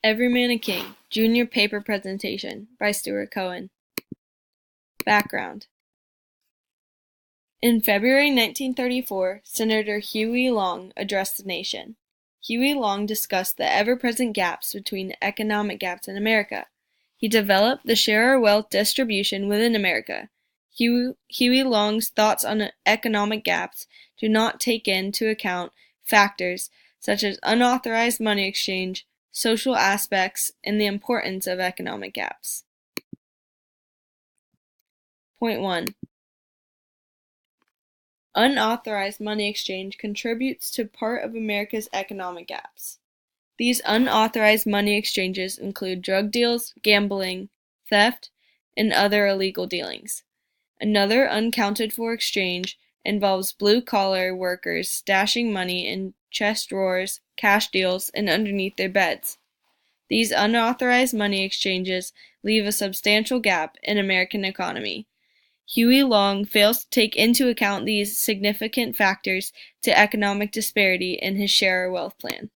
Every Man a King, Junior Paper Presentation by Stuart Cohen. Background. In February 1934, Senator Huey Long addressed the nation. Huey Long discussed the ever-present gaps between economic gaps in America. He developed the share of wealth distribution within America. Huey Long's thoughts on economic gaps do not take into account factors such as unauthorized money exchange, social aspects, and the importance of economic gaps. Point 1. Unauthorized money exchange contributes to part of America's economic gaps. These unauthorized money exchanges include drug deals, gambling, theft, and other illegal dealings. Another unaccounted for exchange involves blue-collar workers stashing money in chest drawers, cash deals, and underneath their beds. These unauthorized money exchanges leave a substantial gap in American economy. Huey Long fails to take into account these significant factors to economic disparity in his Share Our Wealth plan.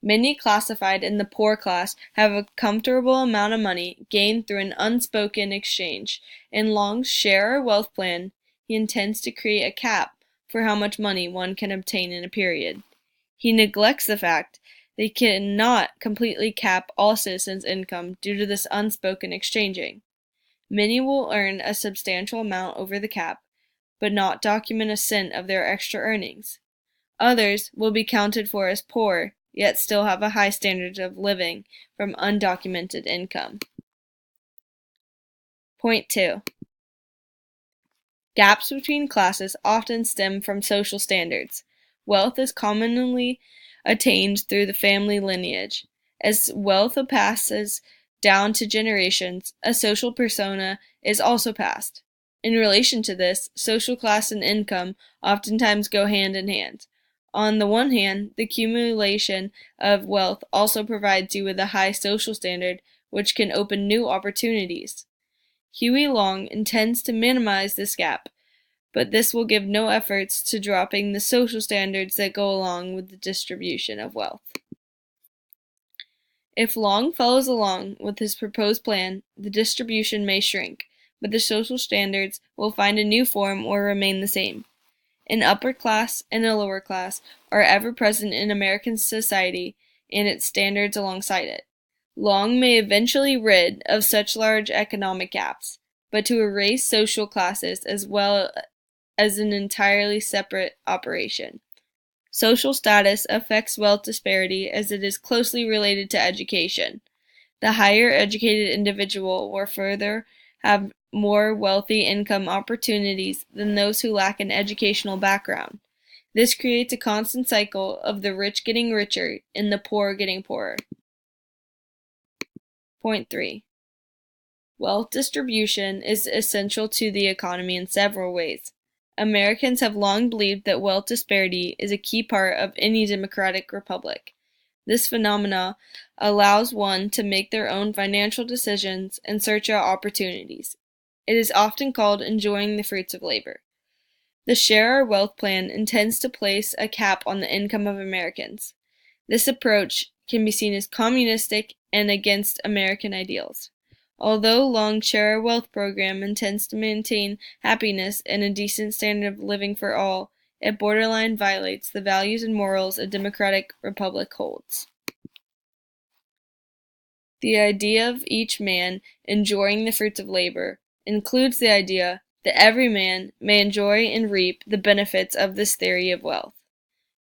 Many classified in the poor class have a comfortable amount of money gained through an unspoken exchange. In Long's Share Our Wealth plan, he intends to create a cap for how much money one can obtain in a period. He neglects the fact they cannot completely cap all citizens' income due to this unspoken exchanging. Many will earn a substantial amount over the cap, but not document a cent of their extra earnings. Others will be counted for as poor, yet still have a high standard of living from undocumented income. Point 2. Gaps between classes often stem from social standards. Wealth is commonly attained through the family lineage. As wealth passes down to generations, a social persona is also passed. In relation to this, social class and income oftentimes go hand in hand. On the one hand, the accumulation of wealth also provides you with a high social standard, which can open new opportunities. Huey Long intends to minimize this gap, but this will give no efforts to dropping the social standards that go along with the distribution of wealth. If Long follows along with his proposed plan, the distribution may shrink, but the social standards will find a new form or remain the same. An upper class and a lower class are ever present in American society and its standards alongside it. Long may eventually rid of such large economic gaps, but to erase social classes as well as an entirely separate operation. Social status affects wealth disparity as it is closely related to education. The higher educated individual will further have more wealthy income opportunities than those who lack an educational background. This creates a constant cycle of the rich getting richer and the poor getting poorer. Point 3. Wealth distribution is essential to the economy in several ways. Americans have long believed that wealth disparity is a key part of any democratic republic. This phenomena allows one to make their own financial decisions and search out opportunities. It is often called enjoying the fruits of labor. The Share Our Wealth plan intends to place a cap on the income of Americans. This approach can be seen as communistic and against American ideals. Although Long's Share Our Wealth program intends to maintain happiness and a decent standard of living for all, it borderline violates the values and morals a democratic republic holds. The idea of each man enjoying the fruits of labor includes the idea that every man may enjoy and reap the benefits of this theory of wealth.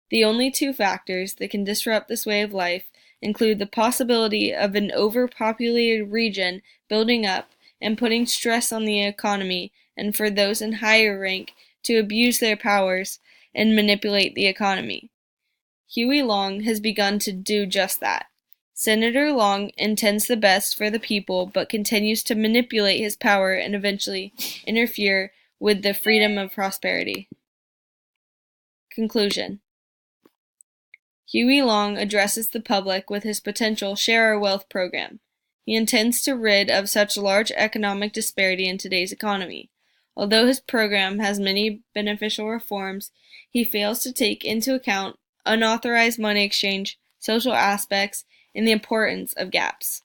The only two factors that can disrupt this way of life include the possibility of an overpopulated region building up and putting stress on the economy, and for those in higher rank to abuse their powers and manipulate the economy. Huey Long has begun to do just that. Senator Long intends the best for the people but continues to manipulate his power and eventually interfere with the freedom of prosperity. Conclusion. Huey Long addresses the public with his potential Share Our Wealth program. He intends to rid of such large economic disparity in today's economy. Although his program has many beneficial reforms, he fails to take into account unauthorized money exchange, social aspects, and the importance of gaps.